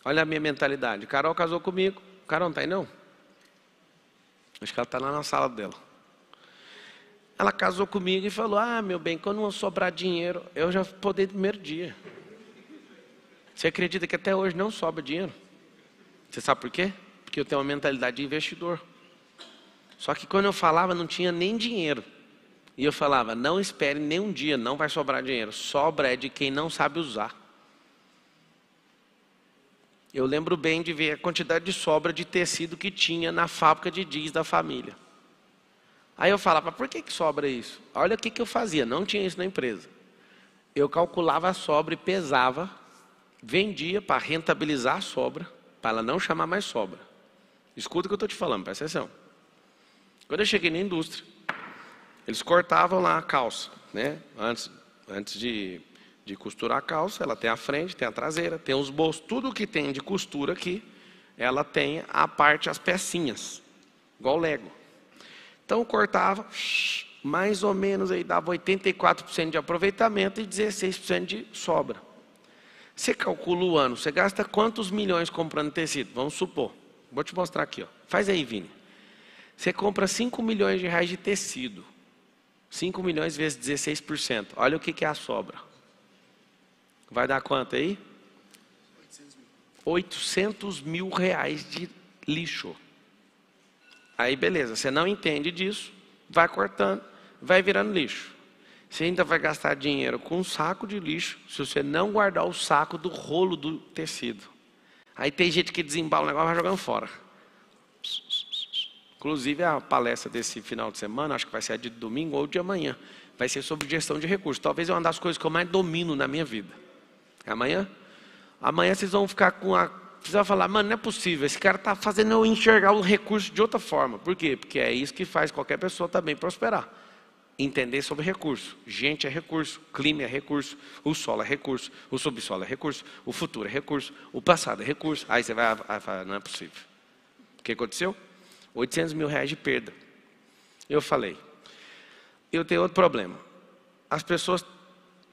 Olha a minha mentalidade. Carol casou comigo. Carol não está aí não? Acho que ela está lá na sala dela. Ela casou comigo e falou, meu bem, quando não sobrar dinheiro, eu já podei no primeiro dia. Você acredita que até hoje não sobra dinheiro? Você sabe por quê? Porque eu tenho uma mentalidade de investidor. Só que quando eu falava, não tinha nem dinheiro. E eu falava, não espere nem um dia, não vai sobrar dinheiro. Sobra é de quem não sabe usar. Eu lembro bem de ver a quantidade de sobra de tecido que tinha na fábrica de jeans da família. Aí eu falava, por que sobra isso? Olha o que eu fazia, não tinha isso na empresa. Eu calculava a sobra e pesava, vendia para rentabilizar a sobra, para ela não chamar mais sobra. Escuta o que eu estou te falando, presta atenção. Quando eu cheguei na indústria, eles cortavam lá a calça, né? Antes de costurar a calça, ela tem a frente, tem a traseira, tem os bolsos, tudo que tem de costura aqui, ela tem a parte, as pecinhas, igual Lego. Então cortava, mais ou menos aí dava 84% de aproveitamento e 16% de sobra. Você calcula o ano, você gasta quantos milhões comprando tecido? Vamos supor, vou te mostrar aqui, ó. Faz aí, Vini. Você compra 5 milhões de reais de tecido, 5 milhões vezes 16%, olha o que é a sobra. Vai dar quanto aí? 800 mil reais de lixo. Aí beleza, você não entende disso, vai cortando, vai virando lixo. Você ainda vai gastar dinheiro com um saco de lixo, se você não guardar o saco do rolo do tecido. Aí tem gente que desembala o negócio e vai jogando fora. Inclusive a palestra desse final de semana, acho que vai ser a de domingo ou de amanhã, vai ser sobre gestão de recursos. Talvez é uma das coisas que eu mais domino na minha vida. Amanhã? Amanhã vocês vão ficar com a... Vocês vão falar, mano, não é possível, esse cara está fazendo eu enxergar o recurso de outra forma. Por quê? Porque é isso que faz qualquer pessoa também prosperar. Entender sobre recurso. Gente é recurso, clima é recurso, o solo é recurso, o subsolo é recurso, o futuro é recurso, o passado é recurso. Aí você vai falar, não é possível. O que aconteceu? 800 mil reais de perda. Eu falei, eu tenho outro problema. As pessoas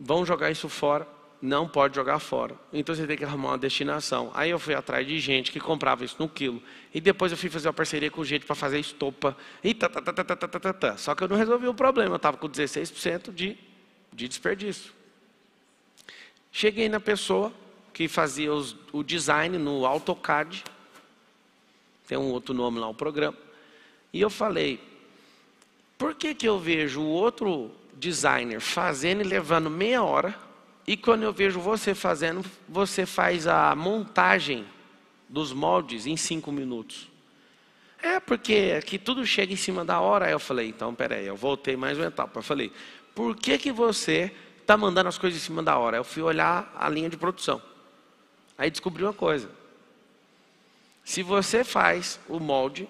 vão jogar isso fora, não pode jogar fora. Então você tem que arrumar uma destinação. Aí eu fui atrás de gente que comprava isso no quilo. E depois eu fui fazer uma parceria com gente para fazer estopa. E Só que eu não resolvi o problema. Eu estava com 16% de desperdício. Cheguei na pessoa que fazia o design no AutoCAD. Tem um outro nome lá, o programa. E eu falei, por que eu vejo o outro designer fazendo e levando meia hora, e quando eu vejo você fazendo, você faz a montagem dos moldes em 5 minutos? É, porque aqui tudo chega em cima da hora. Aí eu falei, então peraí, eu voltei mais uma etapa. Eu falei, por que você está mandando as coisas em cima da hora? Eu fui olhar a linha de produção. Aí descobri uma coisa. Se você faz o molde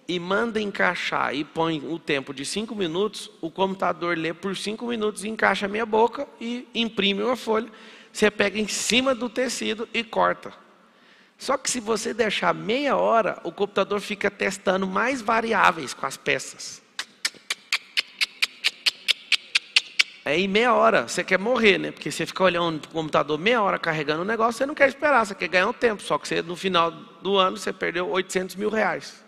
e manda encaixar e põe o tempo de 5 minutos, o computador lê por 5 minutos, encaixa a meia boca e imprime uma folha. Você pega em cima do tecido e corta. Só que se você deixar meia hora, o computador fica testando mais variáveis com as peças. Aí meia hora, você quer morrer, né? Porque você fica olhando para o computador meia hora carregando o negócio, você não quer esperar, você quer ganhar um tempo. Só que você, no final do ano você perdeu 800 mil reais.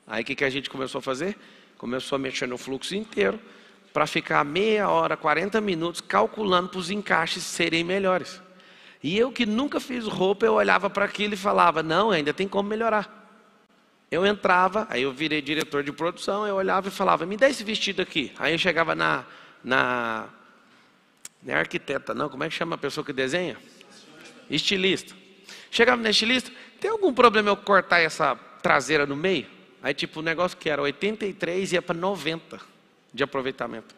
Aí o que a gente começou a fazer? Começou a mexer no fluxo inteiro para ficar meia hora, 40 minutos calculando para os encaixes serem melhores. E eu que nunca fiz roupa, eu olhava para aquilo e falava, não, ainda tem como melhorar. Eu entrava, aí eu virei diretor de produção, eu olhava e falava, me dá esse vestido aqui. Aí eu chegava não é arquiteta não, como é que chama a pessoa que desenha? Estilista. Chegava na estilista, tem algum problema eu cortar essa traseira no meio? Aí tipo o negócio que era 83 ia para 90 de aproveitamento.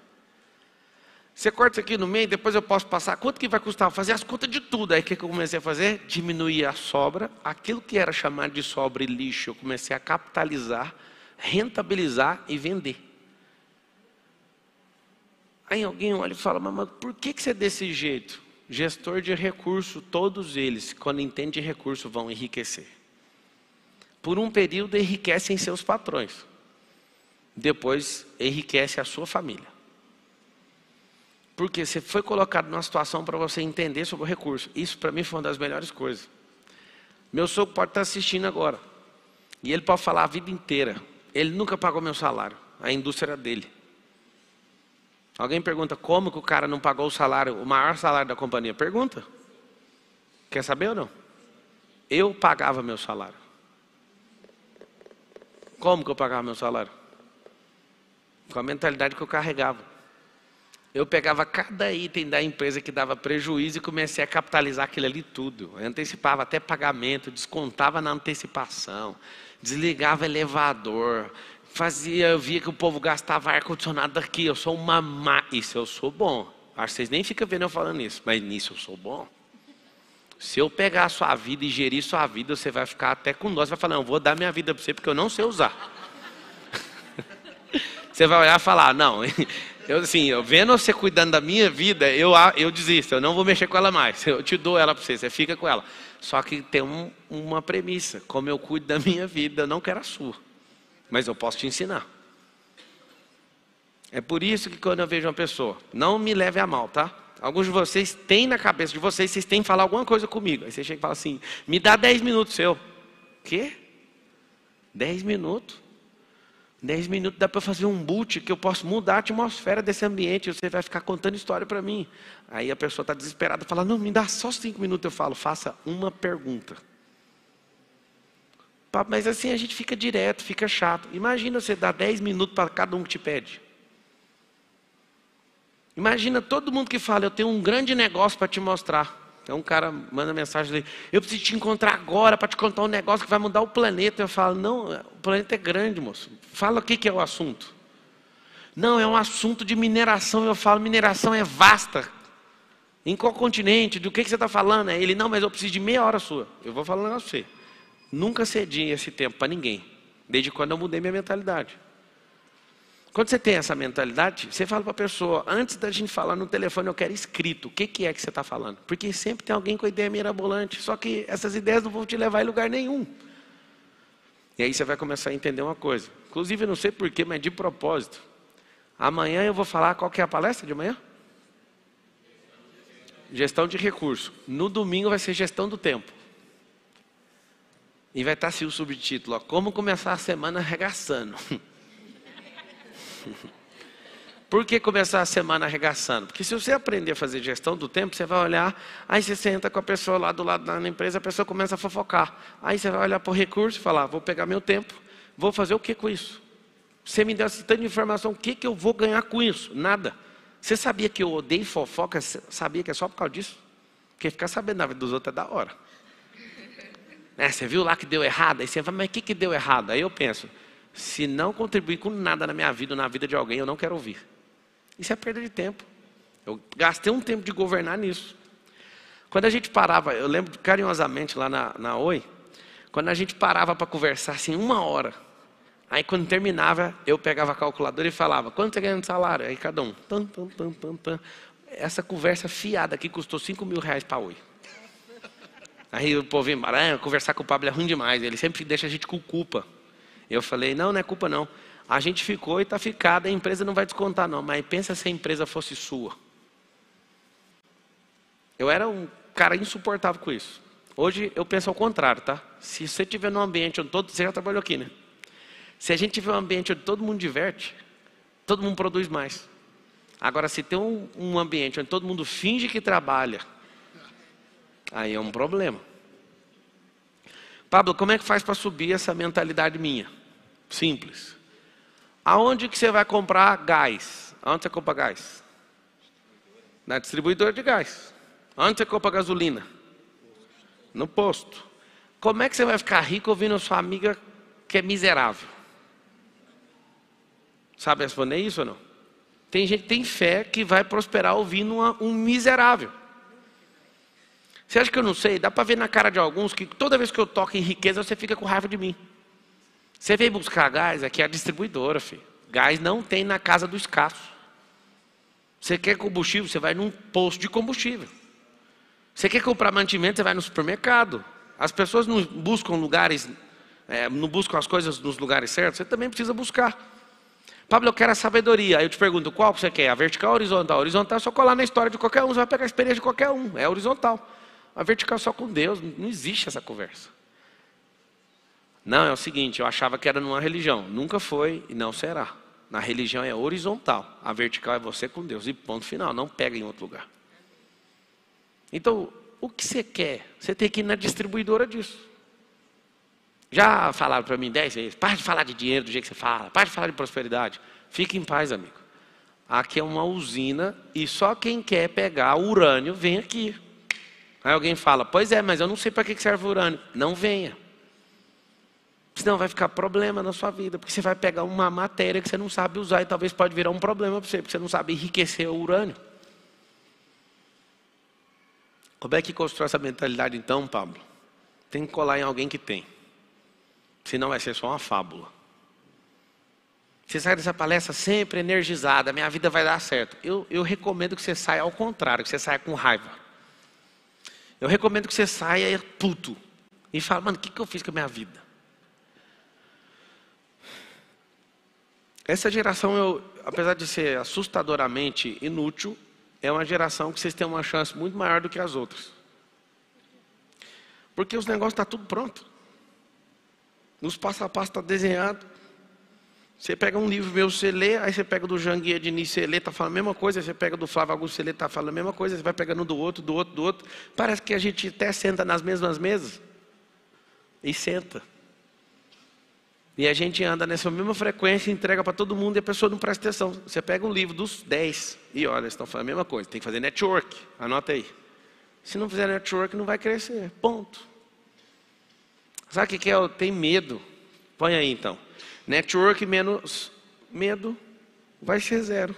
Você corta isso aqui no meio, depois eu posso passar, quanto que vai custar? Fazer as contas de tudo. Aí o que eu comecei a fazer? Diminuir a sobra, aquilo que era chamado de sobra e lixo, eu comecei a capitalizar, rentabilizar e vender. Aí alguém olha e fala, mas por que você é desse jeito? Gestor de recurso, todos eles, quando entendem de recurso, vão enriquecer. Por um período enriquecem seus patrões. Depois enriquece a sua família. Porque você foi colocado numa situação para você entender sobre o recurso. Isso para mim foi uma das melhores coisas. Meu sogro pode estar assistindo agora. E ele pode falar a vida inteira. Ele nunca pagou meu salário. A indústria era dele. Alguém pergunta como que o cara não pagou o salário, o maior salário da companhia? Pergunta. Quer saber ou não? Eu pagava meu salário. Como que eu pagava meu salário? Com a mentalidade que eu carregava. Eu pegava cada item da empresa que dava prejuízo e comecei a capitalizar aquilo ali tudo. Eu antecipava até pagamento, descontava na antecipação, desligava elevador, eu via que o povo gastava ar-condicionado aqui. Eu sou isso eu sou bom. Acho que vocês nem ficam vendo eu falando isso, mas nisso eu sou bom. Se eu pegar a sua vida e gerir sua vida, você vai ficar até com dó. Você vai falar, não, eu vou dar minha vida para você porque eu não sei usar. Você vai olhar e falar, não, eu vendo você cuidando da minha vida, eu desisto, eu não vou mexer com ela mais. Eu te dou ela para você fica com ela. Só que tem uma premissa, como eu cuido da minha vida, eu não quero a sua. Mas eu posso te ensinar. É por isso que quando eu vejo uma pessoa, não me leve a mal, tá? Alguns de vocês têm na cabeça de vocês têm que falar alguma coisa comigo. Aí você chega e fala assim, me dá 10 minutos seu. Quê? 10 minutos? 10 minutos dá para fazer um boot que eu posso mudar a atmosfera desse ambiente. Você vai ficar contando história para mim. Aí a pessoa está desesperada, fala, não, me dá só 5 minutos. Eu falo, faça uma pergunta. Mas assim a gente fica direto, fica chato. Imagina você dar 10 minutos para cada um que te pede. Imagina todo mundo que fala, eu tenho um grande negócio para te mostrar. Então um cara manda mensagem ali, eu preciso te encontrar agora para te contar um negócio que vai mudar o planeta. Eu falo, não, o planeta é grande, moço. Fala o que é o assunto. Não, é um assunto de mineração. Eu falo, mineração é vasta. Em qual continente? Do que você está falando? Ele, não, mas eu preciso de meia hora sua. Eu vou falando a você. Nunca cedi esse tempo para ninguém. Desde quando eu mudei minha mentalidade. Quando você tem essa mentalidade, você fala para a pessoa, antes da gente falar no telefone, eu quero escrito. O que é que você está falando? Porque sempre tem alguém com ideia mirabolante. Só que essas ideias não vão te levar em lugar nenhum. E aí você vai começar a entender uma coisa. Inclusive, eu não sei porquê, mas de propósito. Amanhã eu vou falar, qual que é a palestra de amanhã? Gestão de recursos. No domingo vai ser gestão do tempo. E vai estar assim o subtítulo, ó, como começar a semana arregaçando. Por que começar a semana arregaçando? Porque se você aprender a fazer gestão do tempo, você vai olhar, aí você senta com a pessoa lá do lado da empresa, a pessoa começa a fofocar. Aí você vai olhar para o recurso e falar, vou pegar meu tempo, vou fazer o que com isso? Você me deu essa tanta informação, o que eu vou ganhar com isso? Nada. Você sabia que eu odeio fofoca? Sabia que é só por causa disso? Porque ficar sabendo da vida dos outros é da hora. Você viu lá que deu errado? Aí você fala, mas o que deu errado? Aí eu penso, se não contribuir com nada na minha vida ou na vida de alguém, eu não quero ouvir. Isso é perda de tempo. Eu gastei um tempo de governar nisso. Quando a gente parava, eu lembro carinhosamente lá na Oi, quando a gente parava para conversar assim 1 hora, aí quando terminava, eu pegava a calculadora e falava, quanto você ganha de salário? Aí cada um, tam. Essa conversa fiada aqui custou R$5.000 para a Oi. Aí o povo ia embora, conversar com o Pablo é ruim demais, ele sempre deixa a gente com culpa. Eu falei, não é culpa não. A gente ficou e está ficada, a empresa não vai descontar não, mas pensa se a empresa fosse sua. Eu era um cara insuportável com isso. Hoje eu penso ao contrário, tá? Se você estiver num ambiente onde você já trabalhou aqui, né? Se a gente tiver um ambiente onde todo mundo diverte, todo mundo produz mais. Agora, se tem um ambiente onde todo mundo finge que trabalha, aí é um problema. Pablo, como é que faz para subir essa mentalidade minha? Simples. Aonde que você vai comprar gás? Aonde você compra gás? Na distribuidora de gás. Aonde você compra gasolina? No posto. Como é que você vai ficar rico ouvindo a sua amiga que é miserável? Sabe responder isso ou não? Tem gente que tem fé que vai prosperar ouvindo um miserável. Você acha que eu não sei? Dá para ver na cara de alguns que toda vez que eu toco em riqueza, você fica com raiva de mim. Você veio buscar gás, aqui é a distribuidora, filho. Gás não tem na casa do escasso. Você quer combustível, você vai num posto de combustível. Você quer comprar mantimento, você vai no supermercado. As pessoas não buscam lugares, não buscam as coisas nos lugares certos, você também precisa buscar. Pablo, eu quero a sabedoria. Aí eu te pergunto, qual que você quer? A vertical ou a horizontal? A horizontal é só colar na história de qualquer um, você vai pegar a experiência de qualquer um. É horizontal. A vertical é só com Deus, não existe essa conversa. Não, é o seguinte, eu achava que era numa religião. Nunca foi e não será. Na religião é horizontal. A vertical é você com Deus. E ponto final, não pega em outro lugar. Então, o que você quer? Você tem que ir na distribuidora disso. Já falaram para mim 10 vezes, para de falar de dinheiro do jeito que você fala, para de falar de prosperidade. Fique em paz, amigo. Aqui é uma usina e só quem quer pegar urânio vem aqui. Aí alguém fala, pois é, mas eu não sei para que serve o urânio. Não venha. Senão vai ficar problema na sua vida, porque você vai pegar uma matéria que você não sabe usar e talvez pode virar um problema para você, porque você não sabe enriquecer o urânio. Como é que constrói essa mentalidade então, Pablo? Tem que colar em alguém que tem. Senão vai ser só uma fábula. Você sai dessa palestra sempre energizada, minha vida vai dar certo. Eu recomendo que você saia ao contrário, que você saia com raiva. Eu recomendo que você saia puto. E fale, mano, o que eu fiz com a minha vida? Essa geração, apesar de ser assustadoramente inútil, é uma geração que vocês têm uma chance muito maior do que as outras. Porque os negócios estão tudo pronto. Nos passo a passo está desenhado. Você pega um livro meu, você lê, aí você pega do Janguier Diniz, você lê, está falando a mesma coisa, você pega do Flávio Augusto, você lê, está falando a mesma coisa, você vai pegando do outro. Parece que a gente até senta nas mesmas mesas. E senta. E a gente anda nessa mesma frequência, entrega para todo mundo e a pessoa não presta atenção. Você pega um livro dos 10 e olha, eles estão falando a mesma coisa. Tem que fazer network, anota aí. Se não fizer network, não vai crescer, ponto. Sabe o que é? Tem medo. Põe aí então. Network menos medo vai ser 0.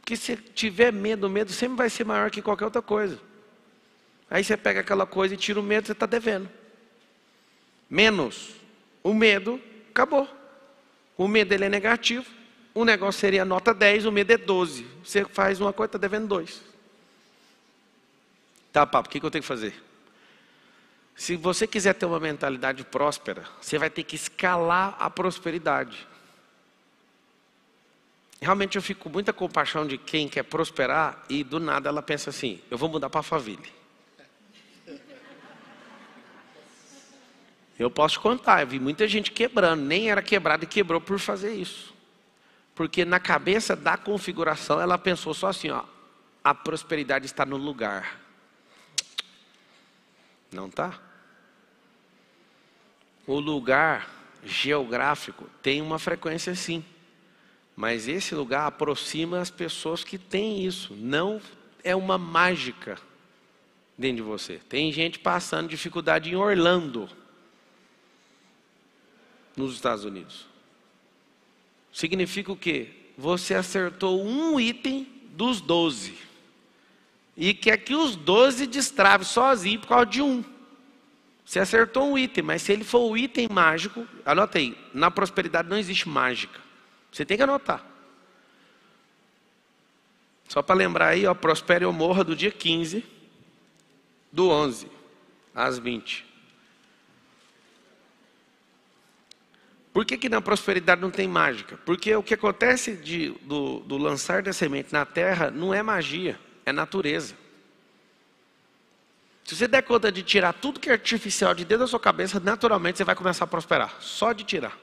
Porque se tiver medo, o medo sempre vai ser maior que qualquer outra coisa. Aí você pega aquela coisa e tira o medo, você está devendo. Menos o medo, acabou. O medo ele é negativo. O negócio seria nota 10, o medo é 12. Você faz uma coisa, está devendo 2. Tá, papo, o que eu tenho que fazer? Se você quiser ter uma mentalidade próspera, você vai ter que escalar a prosperidade. Realmente eu fico com muita compaixão de quem quer prosperar e do nada ela pensa assim, eu vou mudar para Alphaville. Eu posso te contar, eu vi muita gente quebrando, nem era quebrado e quebrou por fazer isso. Porque na cabeça da configuração ela pensou só assim, ó, a prosperidade está no lugar. Não está? O lugar geográfico tem uma frequência sim. Mas esse lugar aproxima as pessoas que têm isso. Não é uma mágica dentro de você. Tem gente passando dificuldade em Orlando, nos Estados Unidos. Significa o quê? Você acertou um item dos 12. E quer que os 12 destravem sozinho por causa de um. Você acertou um item, mas se ele for o item mágico, anota aí, na prosperidade não existe mágica. Você tem que anotar. Só para lembrar aí, ó, prospere ou morra do dia 15, do 11 às 20. Por que na prosperidade não tem mágica? Porque o que acontece do lançar da semente na terra não é magia, é natureza. Se você der conta de tirar tudo que é artificial de dentro da sua cabeça, naturalmente você vai começar a prosperar. Só de tirar.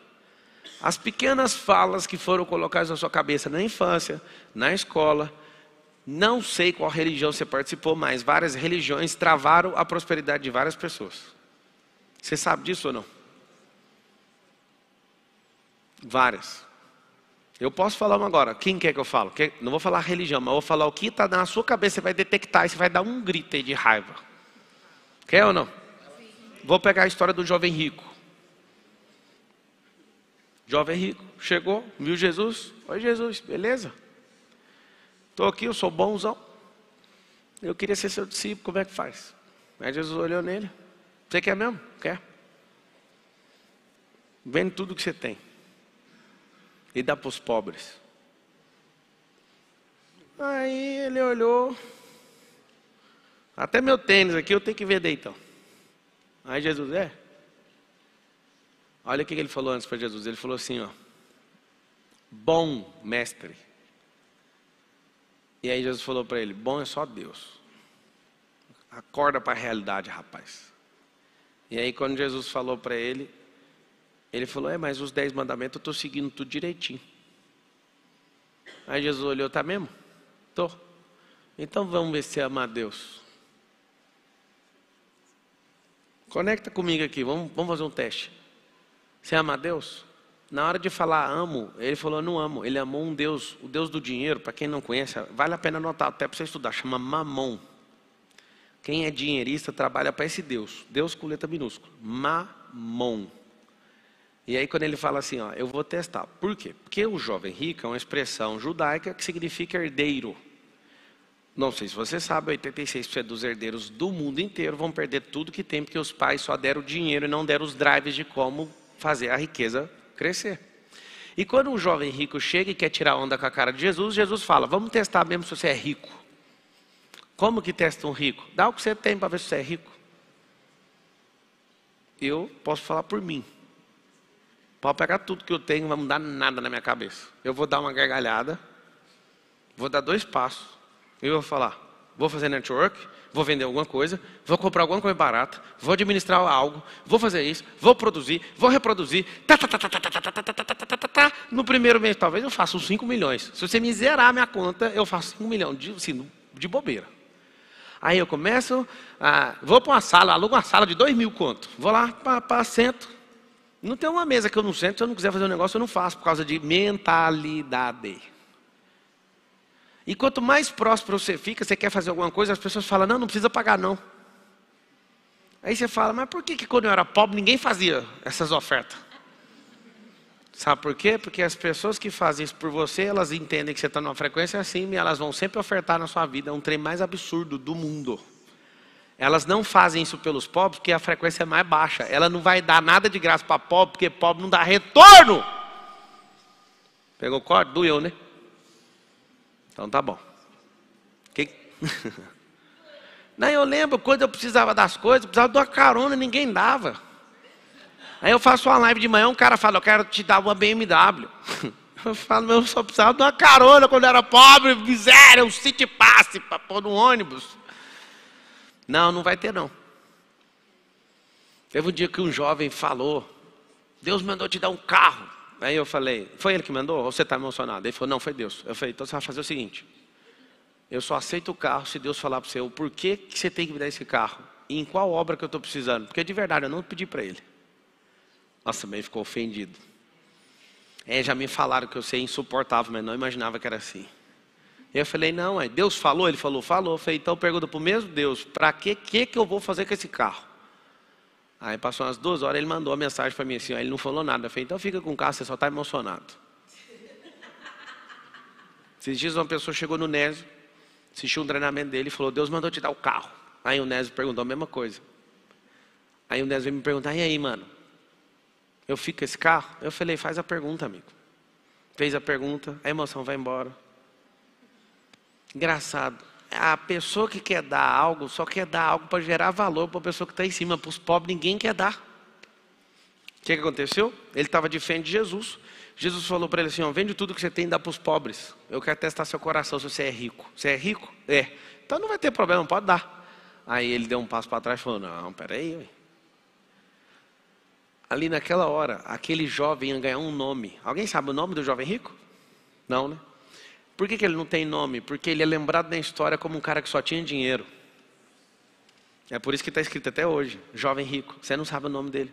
As pequenas falas que foram colocadas na sua cabeça na infância, na escola, não sei qual religião você participou, mas várias religiões travaram a prosperidade de várias pessoas. Você sabe disso ou não? Várias. Eu posso falar uma agora. Quem quer que eu falo? Não vou falar religião, mas vou falar o que está na sua cabeça. Você vai detectar e você vai dar um grito aí de raiva. Quer ou não? Vou pegar a história do jovem rico. Jovem rico chegou, viu Jesus. Oi Jesus, beleza? Estou aqui, eu sou bonzão. Eu queria ser seu discípulo, como é que faz? Aí Jesus olhou nele. Você quer mesmo? Quer? Vende tudo que você tem. E dá para os pobres. Aí ele olhou. Até meu tênis aqui eu tenho que vender então. Aí Jesus, olha o que ele falou antes para Jesus. Ele falou assim, ó. Bom mestre. E aí Jesus falou para ele, bom é só Deus. Acorda para a realidade, rapaz. E aí quando Jesus falou para ele, ele falou, mas os 10 mandamentos eu estou seguindo tudo direitinho. Aí Jesus olhou, tá mesmo? Tô. Então vamos ver se você ama a Deus. Conecta comigo aqui, vamos fazer um teste. Você ama a Deus? Na hora de falar amo, ele falou não amo. Ele amou um Deus, o Deus do dinheiro. Para quem não conhece, vale a pena anotar até para você estudar. Chama Mamon. Quem é dinheirista trabalha para esse Deus. Deus com letra minúscula. Mamon. E aí quando ele fala assim, eu vou testar. Por quê? Porque o jovem rico é uma expressão judaica que significa herdeiro. Não sei se você sabe, 86% dos herdeiros do mundo inteiro vão perder tudo que tem, porque os pais só deram dinheiro e não deram os drives de como fazer a riqueza crescer. E quando um jovem rico chega e quer tirar onda com a cara de Jesus, Jesus fala, vamos testar mesmo se você é rico. Como que testa um rico? Dá o que você tem para ver se você é rico. Eu posso falar por mim. Pode pegar tudo que eu tenho, não vai mudar nada na minha cabeça. Eu vou dar uma gargalhada, vou dar 2 passos, e eu vou falar, vou fazer network, vou vender alguma coisa, vou comprar alguma coisa barata, vou administrar algo, vou fazer isso, vou produzir, vou reproduzir, no primeiro mês talvez eu faça uns 5 milhões. Se você me zerar a minha conta, eu faço 5 milhões, de bobeira. Aí eu começo, vou para uma sala, alugo uma sala de 2.000 conto, vou lá, sento. Não tem uma mesa que eu não sento, se eu não quiser fazer um negócio eu não faço, por causa de mentalidade. E quanto mais próximo você fica, você quer fazer alguma coisa, as pessoas falam, não precisa pagar não. Aí você fala, mas por que quando eu era pobre ninguém fazia essas ofertas? Sabe por quê? Porque as pessoas que fazem isso por você, elas entendem que você está numa frequência acima e elas vão sempre ofertar na sua vida. É um trem mais absurdo do mundo. Elas não fazem isso pelos pobres porque a frequência é mais baixa. Ela não vai dar nada de graça para pobre porque pobre não dá retorno. Pegou o corte? Doeu, né? Então tá bom. Não, eu lembro quando eu precisava das coisas, eu precisava de uma carona, ninguém dava. Aí eu faço uma live de manhã, um cara fala, eu quero te dar uma BMW. Eu falo, eu só precisava de uma carona quando eu era pobre, miséria, um City Pass para pôr no ônibus. Não vai ter não. Teve um dia que um jovem falou, Deus mandou te dar um carro. Aí eu falei, foi ele que mandou? Ou você está emocionado? Ele falou, não, foi Deus. Eu falei, então você vai fazer o seguinte, eu só aceito o carro se Deus falar para você o porquê que você tem que me dar esse carro. E em qual obra que eu estou precisando. Porque de verdade, eu não pedi para ele. Nossa, também ficou ofendido. Já me falaram que eu sei insuportável, mas não imaginava que era assim. Eu falei, não, Deus falou? Ele falou. Eu falei, então pergunta para o mesmo Deus, para que eu vou fazer com esse carro? Aí passou umas 2 horas, ele mandou a mensagem para mim assim, ele não falou nada. Eu falei, então fica com o carro, você só está emocionado. Esses dias uma pessoa chegou no Nésio, assistiu um treinamento dele e falou, Deus mandou te dar o carro. Aí o Nésio perguntou a mesma coisa. Aí o Nésio veio me perguntar, e aí mano, eu fico com esse carro? Eu falei, faz a pergunta, amigo. Fez a pergunta, a emoção vai embora. Engraçado, a pessoa que quer dar algo, só quer dar algo para gerar valor para a pessoa que está em cima. Para os pobres ninguém quer dar. O que aconteceu? Ele estava de frente de Jesus. Jesus falou para ele assim, vende tudo que você tem e dá para os pobres. Eu quero testar seu coração se você é rico. Você é rico? É. Então não vai ter problema, pode dar. Aí ele deu um passo para trás e falou, não, peraí. Ali naquela hora, aquele jovem ia ganhar um nome. Alguém sabe o nome do jovem rico? Não, né? Por que ele não tem nome? Porque ele é lembrado na história como um cara que só tinha dinheiro. É por isso que está escrito até hoje, jovem rico. Você não sabe o nome dele.